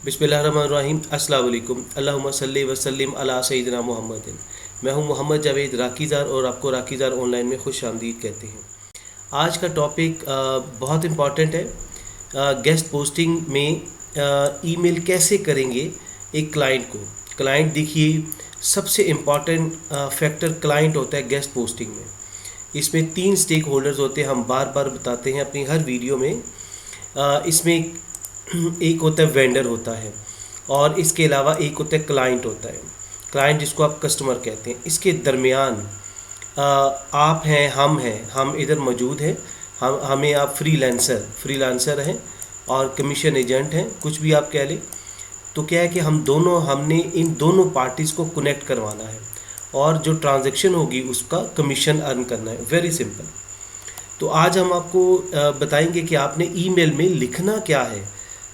बिस्मिल्लाहिर्रहमानिर्रहीम। अस्सलाम वालेकुम। अल्लाहुम्मा सल्ली व सल्लिम अला सय्यिदिना मुहम्मदिन। मैं हूं मोहम्मद जावेद राकीज़ार और आपको राकीज़ार ऑनलाइन में खुश आमदीद कहते हैं। आज का टॉपिक बहुत इम्पॉर्टेंट है। गेस्ट पोस्टिंग में ईमेल कैसे करेंगे एक क्लाइंट को। क्लाइंट देखिए, सबसे इम्पॉर्टेंट फैक्टर क्लाइंट होता है गेस्ट पोस्टिंग में। इसमें 3 स्टेक होल्डर्स होते हैं, हम बार बार बताते हैं अपनी हर वीडियो में। इसमें एक होता है वेंडर होता है और इसके अलावा एक होता है क्लाइंट होता है। क्लाइंट जिसको आप कस्टमर कहते हैं। इसके दरमियान आप हैं, हम इधर मौजूद हैं। हमें आप फ्रीलांसर हैं और कमीशन एजेंट हैं, कुछ भी आप कह लें। तो क्या है कि हमने इन दोनों पार्टीज़ को कनेक्ट करवाना है और जो ट्रांजैक्शन होगी उसका कमीशन अर्न करना है। Very simple. तो आज हम आपको बताएंगे कि आपने ईमेल में लिखना क्या है,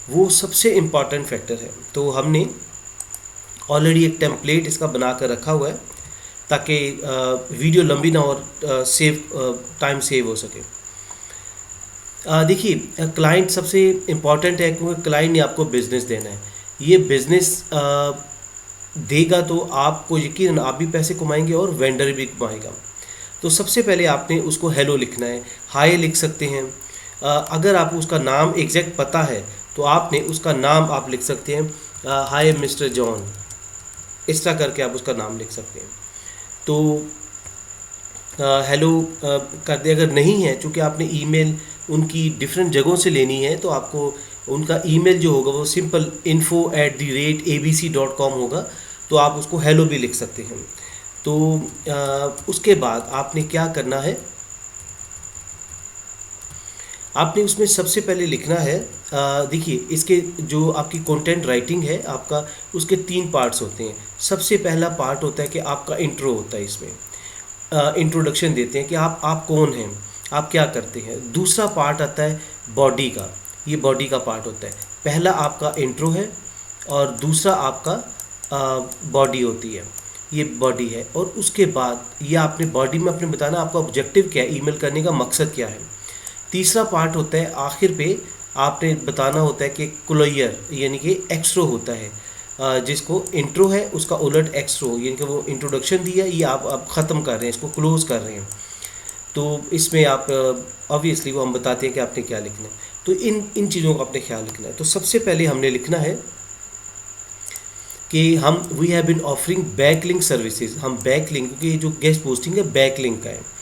वो सबसे इम्पॉर्टेंट फैक्टर है। तो हमने ऑलरेडी एक टेम्पलेट इसका बना कर रखा हुआ है ताकि वीडियो लंबी ना और टाइम सेव हो सके। देखिए, क्लाइंट सबसे इम्पॉर्टेंट है क्योंकि क्लाइंट ने आपको बिज़नेस देना है। ये बिज़नेस देगा तो आपको यकीन आप भी पैसे कमाएंगे और वेंडर भी कमाएगा। तो सबसे पहले आपने उसको हेलो लिखना है, हाय लिख सकते हैं। अगर आपको उसका नाम एग्जैक्ट पता है तो आपने उसका नाम आप लिख सकते हैं, हाय मिस्टर जॉन, इस तरह करके आप उसका नाम लिख सकते हैं। तो हेलो कर दे। अगर नहीं है, चूँकि आपने ईमेल उनकी डिफरेंट जगहों से लेनी है, तो आपको उनका ईमेल जो होगा वो सिंपल info@abc.com होगा, तो आप उसको हेलो भी लिख सकते हैं। तो उसके बाद आपने क्या करना है, आपने उसमें सबसे पहले लिखना है। देखिए, इसके जो आपकी कंटेंट राइटिंग है आपका, उसके 3 पार्ट्स होते हैं। सबसे पहला पार्ट होता है कि आपका इंट्रो होता है। इसमें इंट्रोडक्शन देते हैं कि आप कौन हैं, आप क्या करते हैं। दूसरा पार्ट आता है बॉडी का, ये बॉडी का पार्ट होता है। पहला आपका इंट्रो है और दूसरा आपका बॉडी होती है, ये बॉडी है। और उसके बाद ये आपने बॉडी में अपने बताना आपका ऑब्जेक्टिव क्या है, ईमेल करने का मकसद क्या है। तीसरा पार्ट होता है आखिर पे आपने बताना होता है कि क्लोजर यानी कि एक्स्ट्रो होता है, जिसको इंट्रो है उसका उलट एक्स्ट्रो, यानी कि वो इंट्रोडक्शन दिया, ये आप ख़त्म कर रहे हैं, इसको क्लोज कर रहे हैं। तो इसमें आप ऑब्वियसली वो हम बताते हैं कि आपने क्या लिखना है। तो इन चीज़ों का आपने ख्याल रखना है। तो सबसे पहले हमने लिखना है कि we have been offering backlink services. हम बैकलिंक, क्योंकि जो गेस्ट पोस्टिंग है बैकलिंक का है।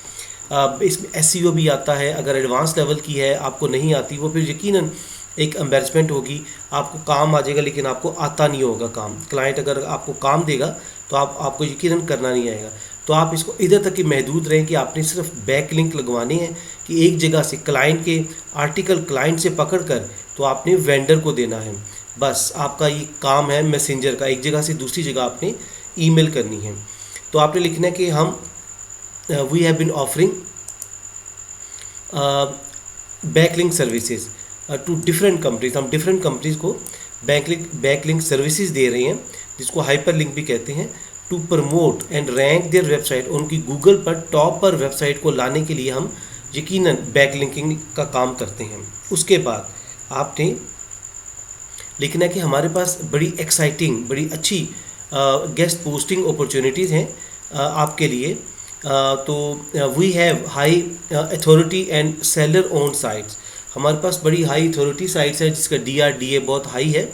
इसमें एसईओ भी आता है। अगर एडवांस लेवल की है, आपको नहीं आती, वो फिर यकीनन एक एम्बैरसमेंट होगी। आपको काम आ जाएगा लेकिन आपको आता नहीं होगा काम। क्लाइंट अगर आपको काम देगा तो आपको यकीनन करना नहीं आएगा। तो आप इसको इधर तक ही महदूद रहें कि आपने सिर्फ बैक लिंक लगवाने हैं कि एक जगह से क्लाइंट के आर्टिकल क्लाइंट से पकड़ कर तो आपने वेंडर को देना है। बस आपका ये काम है मैसेंजर का, एक जगह से दूसरी जगह आपने ईमेल करनी है। तो आपने लिखना है कि हम we have been offering backlink services to different companies. हम डिफरेंट कंपनीज को बैकलिंक सर्विसेज दे रहे हैं, जिसको हाइपर लिंक भी कहते हैं, to promote and rank their website. उनकी गूगल पर टॉप पर वेबसाइट को लाने के लिए हम यकीनन बैकलिंकिंग का काम करते हैं। उसके बाद आपने लिखना है कि हमारे पास बड़ी एक्साइटिंग, बड़ी अच्छी गेस्ट पोस्टिंग अपॉर्चुनिटीज़ हैं आपके लिए। तो we have high authority and seller own sites. हमारे पास बड़ी हाई अथॉरिटी साइट्स है जिसका DRDA बहुत हाई है।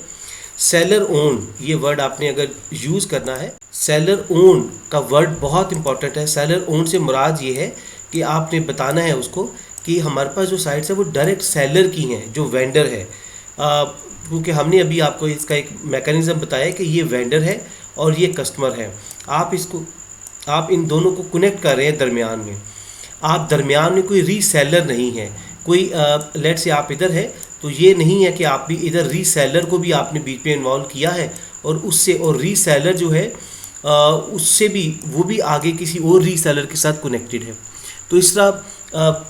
सेलर ओन, ये वर्ड आपने अगर यूज़ करना है, सेलर ओन का वर्ड बहुत इंपॉर्टेंट है। सेलर ओन से मुराद ये है कि आपने बताना है उसको कि हमारे पास जो साइट्स है वो डायरेक्ट सेलर की हैं, जो वेंडर है। क्योंकि हमने अभी आपको इसका एक मैकेनिज़्म बताया कि ये वेंडर है और ये कस्टमर है। आप इन दोनों को कनेक्ट कर रहे हैं दरमियान में। आप दरमियान में कोई रीसेलर नहीं है। कोई लेट से आप इधर है तो ये नहीं है कि आप भी इधर रीसेलर को भी आपने बीच में इन्वॉल्व किया है और रीसेलर जो है उससे भी वो भी आगे किसी और रीसेलर के साथ कनेक्टेड है। तो इस तरह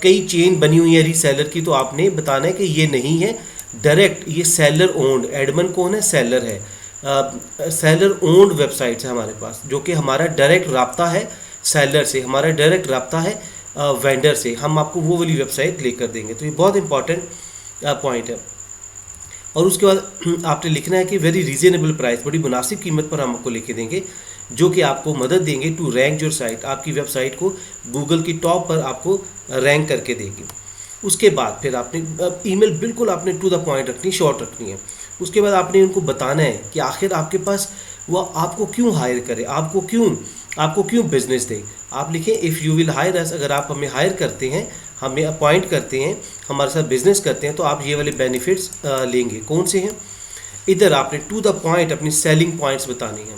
कई चेन बनी हुई है रीसेलर की। तो आपने बताना है कि ये नहीं है डायरेक्ट, ये सेलर ओन्ड। एडमन कौन है? सेलर है। सेलर ओन्ड वेबसाइट्स है हमारे पास, जो कि हमारा डायरेक्ट रब्ता है सेलर से, हमारा डायरेक्ट रब्ता है वेंडर से। हम आपको वो वाली वेबसाइट लेकर देंगे। तो ये बहुत इंपॉर्टेंट पॉइंट है। और उसके बाद आपने लिखना है कि वेरी रीजनेबल प्राइस, बड़ी मुनासिब कीमत पर हम आपको लेके देंगे, जो कि आपको मदद देंगे टू रैंक योर साइट, आपकी वेबसाइट को गूगल की टॉप पर आपको रैंक करके देगी। उसके बाद फिर आपने ईमेल बिल्कुल आपने टू द पॉइंट रखनी, शॉर्ट रखनी है। उसके बाद आपने उनको बताना है कि आखिर आपके पास वो आपको क्यों हायर करे, आपको क्यों बिजनेस दे। आप लिखें इफ़ यू विल हायर अस, अगर आप हमें हायर करते हैं, हमें अपॉइंट करते हैं, हमारे साथ बिजनेस करते हैं, तो आप ये वाले बेनिफिट्स लेंगे। कौन से हैं? इधर आपने टू द पॉइंट अपनी सेलिंग पॉइंट्स बतानी है।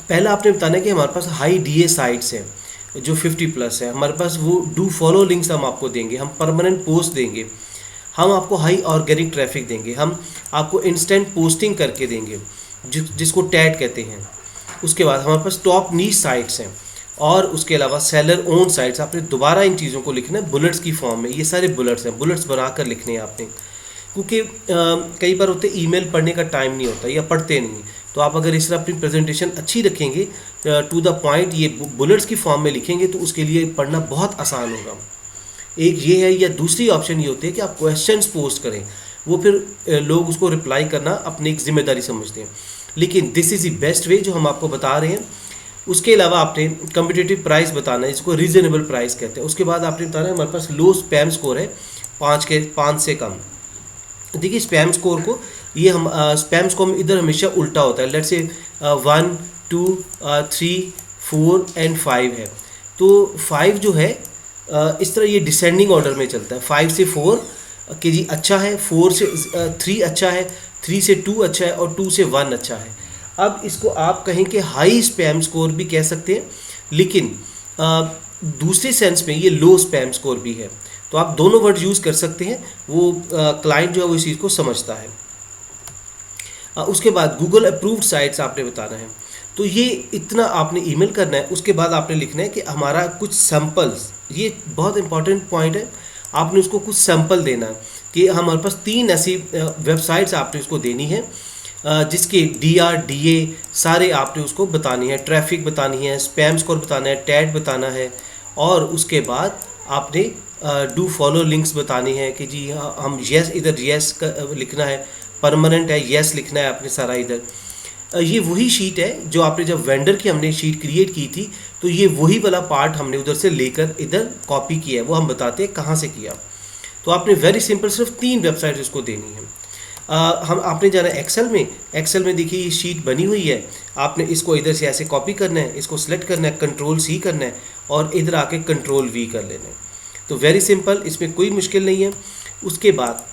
पहला आपने बताना है कि हमारे पास हाई डीए साइट्स हैं जो 50+ है, हमारे पास वो डू फॉलो लिंक्स हम आपको देंगे, हम परमानेंट पोस्ट देंगे, हम आपको हाई ऑर्गेनिक ट्रैफिक देंगे, हम आपको इंस्टेंट पोस्टिंग करके देंगे जिसको टैग कहते हैं। उसके बाद हमारे पास टॉप नीच साइट्स हैं, और उसके अलावा सेलर ओन साइट्स। आपने दोबारा इन चीज़ों को लिखना है बुलेट्स की फॉर्म में, ये सारे बुलेट्स हैं, बुलेट्स बनाकर लिखने हैं आपने, क्योंकि कई बार होते ईमेल पढ़ने का टाइम नहीं होता या पढ़ते नहीं। तो आप अगर इस तरह अपनी प्रेजेंटेशन अच्छी रखेंगे, टू द पॉइंट ये बुलेट्स की फॉर्म में लिखेंगे, तो उसके लिए पढ़ना बहुत आसान होगा। एक ये है, या दूसरी ऑप्शन ये होती है कि आप क्वेश्चंस पोस्ट करें, वो फिर लोग उसको रिप्लाई करना अपनी एक जिम्मेदारी समझते हैं, लेकिन this is the best way जो हम आपको बता रहे हैं। उसके अलावा आपने कम्पिटिटिव प्राइस बताना है, इसको रीजनेबल प्राइस कहते हैं। उसके बाद आपने बताना है हमारे पास लो स्पैम स्कोर है 5 से कम। देखिए स्पैम स्कोर को, ये हम स्पैम स्कोर में इधर हमेशा उल्टा होता है, लेट्स से 1 2 3 4 एंड 5 है, तो 5 जो है इस तरह ये डिसेंडिंग ऑर्डर में चलता है। 5 से 4 कि जी अच्छा है, 4 से 3 अच्छा है, 3 से 2 अच्छा है, और 2 से 1 अच्छा है। अब इसको आप कहें कि हाई स्पैम स्कोर भी कह सकते हैं, लेकिन दूसरे सेंस में ये लो स्पैम स्कोर भी है, तो आप दोनों वर्ड यूज़ कर सकते हैं, वो क्लाइंट जो है वो इस चीज़ को समझता है। उसके बाद गूगल अप्रूव्ड साइट्स आपने बताना है, तो ये इतना आपने ईमेल करना है। उसके बाद आपने लिखना है कि हमारा कुछ सैम्पल्स, ये बहुत इंपॉर्टेंट पॉइंट है, आपने उसको कुछ सैम्पल देना है कि हमारे पास 3 ऐसी वेबसाइट्स आपने उसको देनी है जिसके DRDA सारे आपने उसको बतानी है, ट्रैफिक बतानी है, स्पैम स्कोर बताना है, टैग बताना है, और उसके बाद आपने डू फॉलो लिंक्स बतानी है कि जी हम येस, इधर येस लिखना है, परमानेंट है येस लिखना है आपने सारा इधर। ये वही शीट है जो आपने जब वेंडर की हमने शीट क्रिएट की थी, तो ये वही वाला पार्ट हमने उधर से लेकर इधर कॉपी किया है, वो हम बताते हैं कहाँ से किया। तो आपने वेरी सिंपल सिर्फ 3 वेबसाइट इसको देनी है। हम आपने जाना एक्सेल में देखिए ये शीट बनी हुई है, आपने इसको इधर से ऐसे कॉपी करना है, इसको सिलेक्ट करना है, Ctrl+C करना है, और इधर आके Ctrl+V कर लेना है। तो वेरी सिंपल, इसमें कोई मुश्किल नहीं है। उसके बाद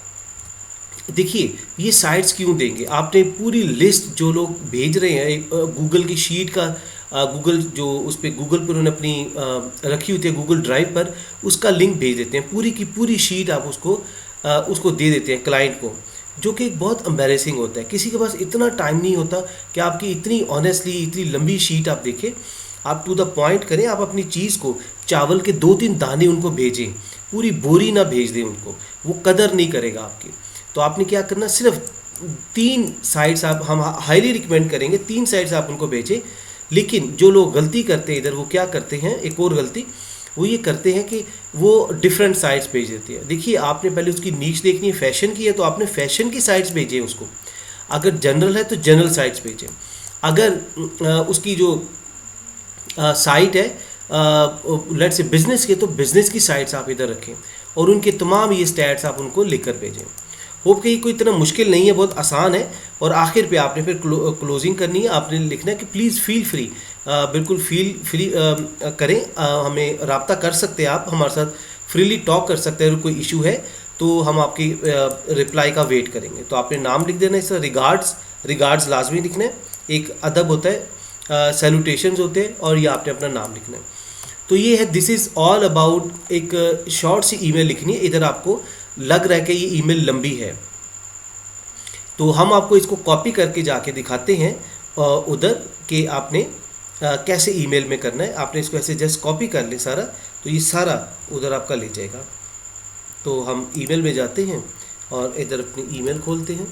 देखिए ये साइट्स क्यों देंगे, आपने पूरी लिस्ट जो लोग भेज रहे हैं गूगल की शीट का, गूगल जो उस पर गूगल पर उन्होंने अपनी रखी हुई थी गूगल ड्राइव पर, उसका लिंक भेज देते हैं, पूरी की पूरी शीट आप उसको दे देते हैं क्लाइंट को, जो कि बहुत एम्बैरेसिंग होता है। किसी के पास इतना टाइम नहीं होता कि आपकी इतनी ऑनेस्टली इतनी लंबी शीट आप देखें, आप टू द पॉइंट करें, आप अपनी चीज़ को, चावल के 2-3 दाने उनको भेजें, पूरी बोरी ना भेज दें उनको, वो कदर नहीं करेगा आपकी। तो आपने क्या करना, सिर्फ 3 साइट्स आप, हम हाईली रिकमेंड करेंगे 3 साइट्स आप उनको भेजें। लेकिन जो लोग गलती करते हैं इधर, वो क्या करते हैं, एक और गलती वो ये करते हैं कि वो डिफरेंट साइट्स भेज देते हैं। देखिए आपने पहले उसकी नीच देखनी है, फैशन की है तो आपने फैशन की साइट्स भेजें उसको, अगर जनरल है तो जनरल साइट्स भेजें, अगर उसकी जो साइट है लेट से बिज़नेस के, तो बिज़नेस की साइट्स आप इधर रखें, और उनके तमाम ये स्टैट्स आप उनको लिखकर भेजें। होप कि कोई इतना मुश्किल नहीं है, बहुत आसान है। और आखिर पे आपने फिर क्लोजिंग करनी है, आपने लिखना है कि प्लीज़ फील फ्री, बिल्कुल फील फ्री करें, हमें रब्ता कर सकते हैं, आप हमारे साथ फ्रीली टॉक कर सकते हैं, अगर कोई इशू है तो हम आपकी रिप्लाई का वेट करेंगे। तो आपने नाम लिख देना है, इसका रिगार्ड्स लाजमी लिखना है, एक अदब होता है, सैल्यूटेशंस होते हैं, और ये आपने अपना नाम लिखना है। तो ये है, दिस इज़ ऑल अबाउट, एक शॉर्ट सी ईमेल लिखनी है। इधर आपको लग रहा है कि ये ईमेल लंबी है, तो हम आपको इसको कॉपी करके जाके दिखाते हैं उधर कि आपने कैसे ईमेल में करना है। आपने इसको ऐसे जस्ट कॉपी कर ले सारा, तो ये सारा उधर आपका ले जाएगा। तो हम ईमेल में जाते हैं और इधर अपनी ईमेल खोलते हैं।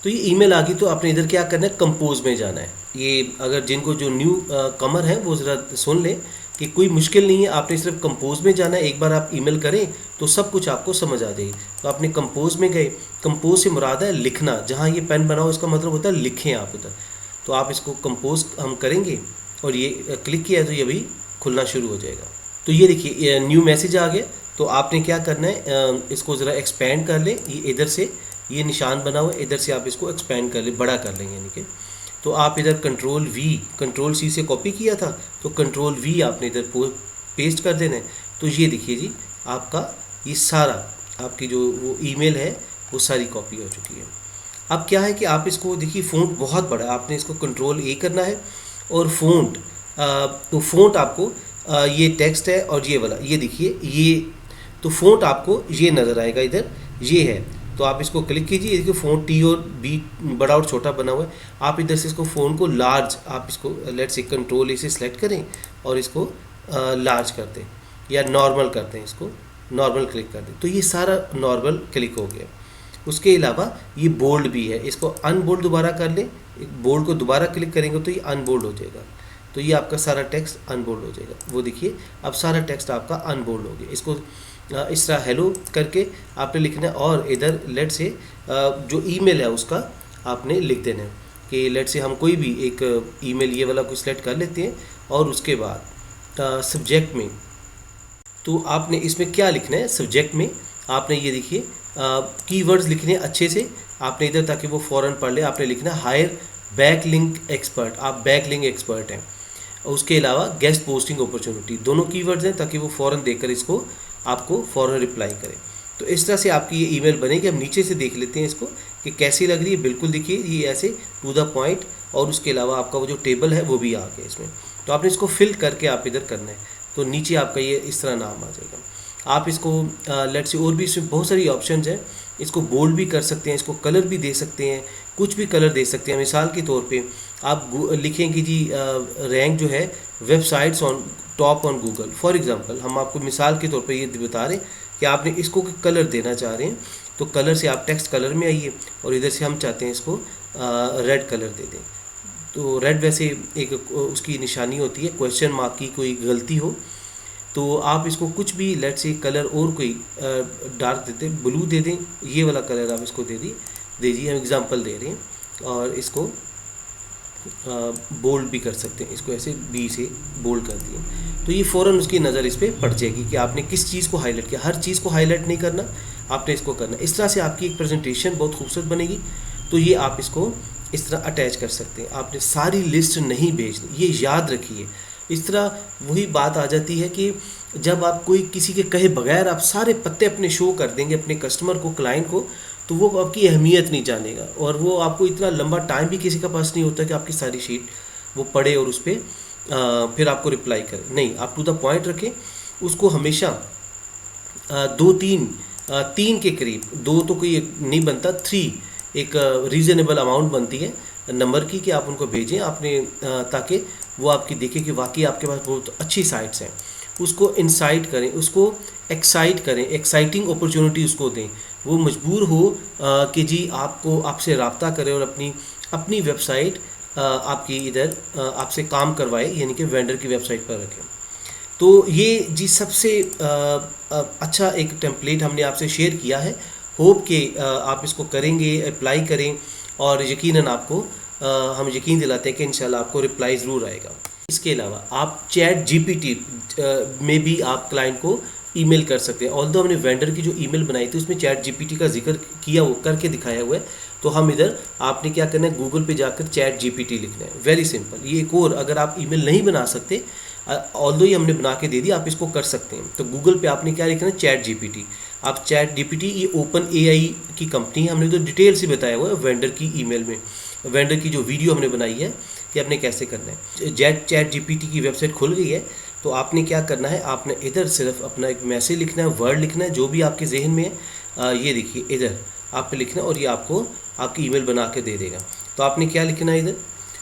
तो ये ईमेल आ गई, तो आपने इधर क्या करना है, कंपोज में जाना है। ये अगर जिनको जो न्यू कमर है वो ज़रा सुन लें, कि कोई मुश्किल नहीं है, आपने सिर्फ कंपोज में जाना है। एक बार आप ईमेल करें तो सब कुछ आपको समझ आ जाएगी। तो आपने कंपोज में गए, कंपोज से मुराद है लिखना, जहाँ ये पेन बनाओ इसका मतलब होता है लिखें आप उधर। तो आप इसको कंपोज हम करेंगे और ये क्लिक किया तो ये भी खुलना शुरू हो जाएगा। तो ये देखिए न्यू मैसेज आ गया। तो आपने क्या करना है, इसको ज़रा एक्सपेंड कर लें, ये इधर से ये निशान बना हुआ है, इधर से आप इसको एक्सपेंड कर लें, बड़ा कर लेंगे यानी कि। तो आप इधर कंट्रोल वी कंट्रोल सी से कॉपी किया था, तो कंट्रोल वी आपने इधर पेस्ट कर देना है। तो ये देखिए जी, आपका ये सारा आपकी जो वो ईमेल है वो सारी कॉपी हो चुकी है। अब क्या है कि आप इसको देखिए, फ़ॉन्ट बहुत बड़ा है, आपने इसको कंट्रोल ए करना है और फ़ॉन्ट, तो फ़ॉन्ट आपको ये टेक्स्ट है और ये वाला, ये देखिए ये, तो फ़ॉन्ट आपको ये नज़र आएगा इधर, ये है। तो आप इसको क्लिक कीजिए, देखिए फ़ॉन्ट टी और बी बड़ा और छोटा बना हुआ है। आप इधर से इसको फ़ॉन्ट को लार्ज, आप इसको लेट से कंट्रोल ए से सिलेक्ट करें और इसको लार्ज कर दें या नॉर्मल कर दें, इसको नॉर्मल क्लिक कर दें। तो ये सारा नॉर्मल क्लिक हो गया। उसके अलावा ये बोल्ड भी है, इसको अनबोल्ड दोबारा कर लें, बोल्ड को दोबारा क्लिक करेंगे तो ये अनबोल्ड हो जाएगा। तो ये आपका सारा टेक्स्ट अनबोल्ड हो जाएगा। वो देखिए अब सारा टेक्स्ट आपका अनबोल्ड हो गया। इसको इस तरह हेलो करके आपने लिखना है और इधर लेट से जो ईमेल है उसका आपने लिख देना है कि लेट से हम कोई भी एक ईमेल ये वाला को सिलेक्ट कर लेते हैं और उसके बाद सब्जेक्ट में, तो आपने इसमें क्या लिखना है, सब्जेक्ट में आपने ये देखिए कीवर्ड्स लिखने अच्छे से आपने इधर, ताकि वो फ़ौरन पढ़ ले। आपने लिखना है हायर बैकलिंक एक्सपर्ट, आप बैकलिंक एक्सपर्ट हैं। उसके अलावा गेस्ट पोस्टिंग अपॉर्चुनिटी, दोनों कीवर्ड्स हैं ताकि वो फ़ौरन देखकर इसको आपको फ़ौरन रिप्लाई करें। तो इस तरह से आपकी ये ईमेल बनेगी। हम नीचे से देख लेते हैं इसको कि कैसी लग रही है। बिल्कुल देखिए ये ऐसे टू द पॉइंट, और उसके अलावा आपका वो जो टेबल है वो भी आ गया इसमें। तो आपने इसको फिल करके आप इधर करना है, तो नीचे आपका ये इस तरह नाम आ जाएगा। आप इसको लेट से, और भी इसमें बहुत सारी ऑप्शंस हैं, इसको बोल्ड भी कर सकते हैं, इसको कलर भी दे सकते हैं, कुछ भी कलर दे सकते हैं। मिसाल के तौर पे आप लिखेंगे जी रैंक जो है websites on top on Google, for example हम आपको मिसाल के तौर पे ये बता रहे हैं कि आपने इसको कलर देना चाह रहे हैं। तो कलर से आप टेक्स्ट कलर में आइए और इधर से हम चाहते हैं इसको रेड कलर दे दें। तो रेड वैसे एक उसकी निशानी होती है क्वेश्चन मार्क की, कोई गलती हो तो आप इसको कुछ भी लेट से कलर और कोई डार्क देते, ब्लू दे दें, ये वाला कलर आप इसको दे दीजिए। हम एग्जांपल दे रहे हैं और इसको बोल्ड भी कर सकते हैं, इसको ऐसे बी से बोल्ड कर दिए तो ये फ़ौरन उसकी नज़र इस पर पड़ जाएगी कि आपने किस चीज़ को हाईलाइट किया। हर चीज़ को हाईलाइट नहीं करना, आपने इसको करना। इस तरह से आपकी एक प्रेजेंटेशन बहुत खूबसूरत बनेगी। तो ये आप इसको इस तरह अटैच कर सकते हैं। आपने सारी लिस्ट नहीं भेजनी, ये याद रखिए। इस तरह वही बात आ जाती है कि जब आप कोई किसी के कहे बगैर आप सारे पत्ते अपने शो कर देंगे अपने कस्टमर को, क्लाइंट को, तो वो आपकी अहमियत नहीं जानेगा और वो आपको इतना लंबा टाइम भी किसी का पास नहीं होता कि आपकी सारी शीट वो पढ़े और उस पर फिर आपको रिप्लाई करे। नहीं, आप टू द पॉइंट रखें उसको हमेशा। तीन के करीब, 2 तो कोई नहीं बनता, 3 एक रीज़नेबल अमाउंट बनती है नंबर की कि आप उनको भेजें आपने, ताकि वो आपकी देखें कि वाकई आपके पास बहुत अच्छी साइट्स हैं। उसको इंसाइट करें, उसको एक्साइट करें, एक्साइटिंग अपॉर्चुनिटी उसको दें। वो मजबूर हो कि जी आपसे रब्ता करें और अपनी वेबसाइट आपकी इधर आपसे काम करवाए, यानी कि वेंडर की वेबसाइट पर रखें। तो ये जी सबसे अच्छा एक टेम्पलेट हमने आपसे शेयर किया है। होप कि आप इसको करेंगे, अप्लाई करें और यकीनन आपको हम यकीन दिलाते हैं कि इंशाल्लाह आपको रिप्लाई ज़रूर आएगा। इसके अलावा आप चैट जीपीटी में भी आप क्लाइंट को ईमेल कर सकते हैं। ऑल्दो हमने वेंडर की जो ईमेल बनाई थी उसमें चैट जीपीटी का जिक्र किया, वो करके दिखाया हुआ है। तो हम इधर आपने क्या करना है, गूगल पे जाकर चैट जीपीटी लिखना है, वेरी सिंपल। ये एक और, अगर आप ईमेल नहीं बना सकते, ऑल्दो ही हमने बना के दे दी, आप इसको कर सकते हैं। तो गूगल पे आपने क्या लिखना है, चैट जीपीटी। आप चैट जीपीटी, ये ओपन एआई की कंपनी है, हमने तो डिटेल से बताया हुआ है वेंडर की ईमेल में, वेंडर की जो वीडियो हमने बनाई है कि आपने कैसे करना है। चैट जीपीटी की वेबसाइट खुल गई है, तो आपने क्या करना है, आपने इधर सिर्फ अपना एक मैसेज लिखना है, वर्ड लिखना है जो भी आपके जहन में है। ये देखिए इधर आपने लिखना है और ये आपको आपकी ईमेल बना के दे देगा। तो आपने क्या लिखना है इधर,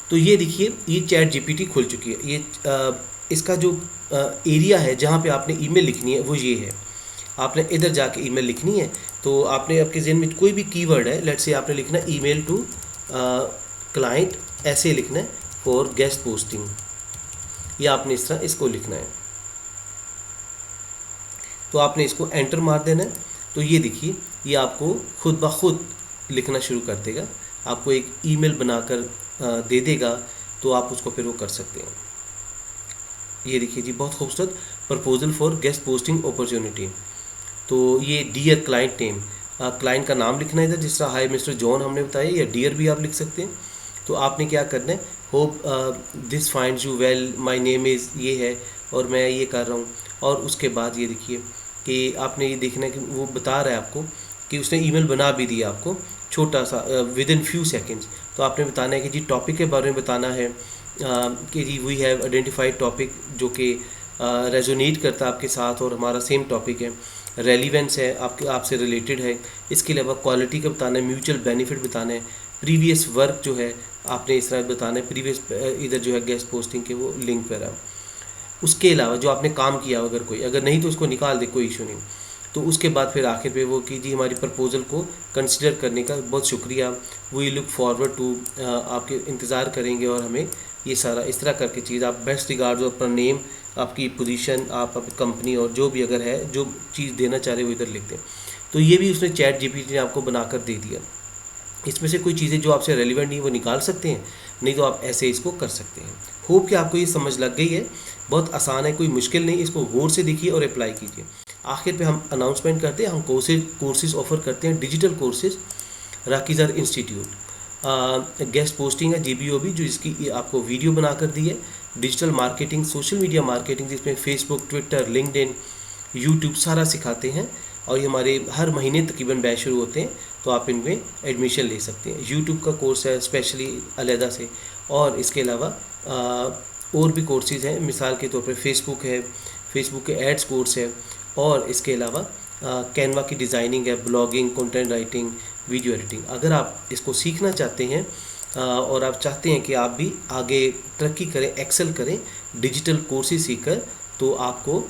तो ये देखिए ये चैट जीपीटी खुल चुकी है। ये इसका जो एरिया है जहाँ पे आपने ईमेल लिखनी है वो ये है। आपने इधर जाके ईमेल लिखनी है। तो आपने आपके जहन में कोई भी कीवर्ड है, लेट्स से आपने लिखना है ईमेल टू क्लाइंट, ऐसे लिखना है फॉर गेस्ट पोस्टिंग, या आपने इस तरह इसको लिखना है। तो आपने इसको एंटर मार देना है। तो ये देखिए, ये आपको खुद ब खुद लिखना शुरू कर देगा, आपको एक ईमेल बनाकर दे देगा, तो आप उसको फिर वो कर सकते हैं। ये देखिए जी, बहुत खूबसूरत proposal for guest posting opportunity. तो ये डियर क्लाइंट नेम, क्लाइंट का नाम लिखना है इधर, जिस तरह हाय मिस्टर जॉन हमने बताया, या डियर भी आप लिख सकते हैं। तो आपने क्या करना है, hope this finds you well, my name is ये है और मैं ये कर रहा हूँ। और उसके बाद ये देखिए कि आपने ये देखना है कि वो बता रहा है आपको कि उसने ईमेल बना भी दिया आपको, छोटा सा विद इन फ्यू सेकेंड्स। तो आपने बताना है कि जी टॉपिक के बारे में बताना है कि जी वी हैव आइडेंटिफाइड टॉपिक जो कि रेजोनेट करता है आपके साथ और हमारा सेम टॉपिक है, रेलिवेंस है, आपके आपसे रिलेटेड है। इसके अलावा क्वालिटी का बताना है, म्यूचुअल बेनिफिट बताना है, प्रीवियस वर्क जो है आपने इस तरह बताना है, प्रीवियस इधर जो है गेस्ट पोस्टिंग के वो लिंक पर है। उसके अलावा जो आपने काम किया, अगर कोई अगर नहीं तो उसको निकाल दे, कोई इशू नहीं। तो उसके बाद फिर आखिर पे वो कि जी हमारी प्रपोज़ल को कंसिडर करने का बहुत शुक्रिया, वी लुक फॉरवर्ड टू, आपके इंतज़ार करेंगे और हमें ये सारा इस तरह करके चीज़, आप बेस्ट रिगार्ड्स और अपना नेम, आपकी पोजीशन, आप अपनी कंपनी और जो भी अगर है जो चीज़ देना चाह रहे हो इधर लिख दें। तो ये भी उसने चैट जीपीटी ने आपको बनाकर दे दिया। इसमें से कोई चीज़ें जो आपसे रेलिवेंट नहीं वो निकाल सकते हैं, नहीं तो आप ऐसे इसको कर सकते हैं। होप कि आपको ये समझ लग गई है, बहुत आसान है, कोई मुश्किल नहीं, इसको गौर से देखिए और अप्लाई कीजिए। आखिर पे हम अनाउंसमेंट करते हैं, हम कोर्सेज ऑफर करते हैं, डिजिटल कोर्सेज, राकीज़र इंस्टीट्यूट, गेस्ट पोस्टिंग है GBOB, जो इसकी आपको वीडियो बनाकर दी है, digital marketing, social media marketing, जिसमें फेसबुक, ट्विटर, लिंक्डइन, यूट्यूब सारा सिखाते हैं। और ये हमारे हर महीने तकरीबन बैच शुरू होते हैं, तो आप इनमें एडमिशन ले सकते हैं। यूट्यूब का कोर्स है स्पेशली अलहदा से, और इसके अलावा और भी कोर्सेज़ हैं, मिसाल के तौर पर फेसबुक है, फेसबुक के एड्स कोर्स है, और इसके अलावा कैनवा की डिज़ाइनिंग है, blogging, content writing, video editing. अगर आप इसको सीखना चाहते हैं और आप चाहते हैं कि आप भी आगे तरक्की करें, एक्सेल करें डिजिटल कोर्सेज सीखकर, तो आपको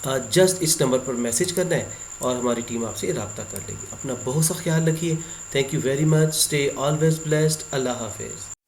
जस्ट इस नंबर पर मैसेज करना है और हमारी टीम आपसे रब्ता कर लेगी। अपना बहुत सा ख्याल रखिए। Thank you very much. Stay always blessed. अल्लाह हाफिज़।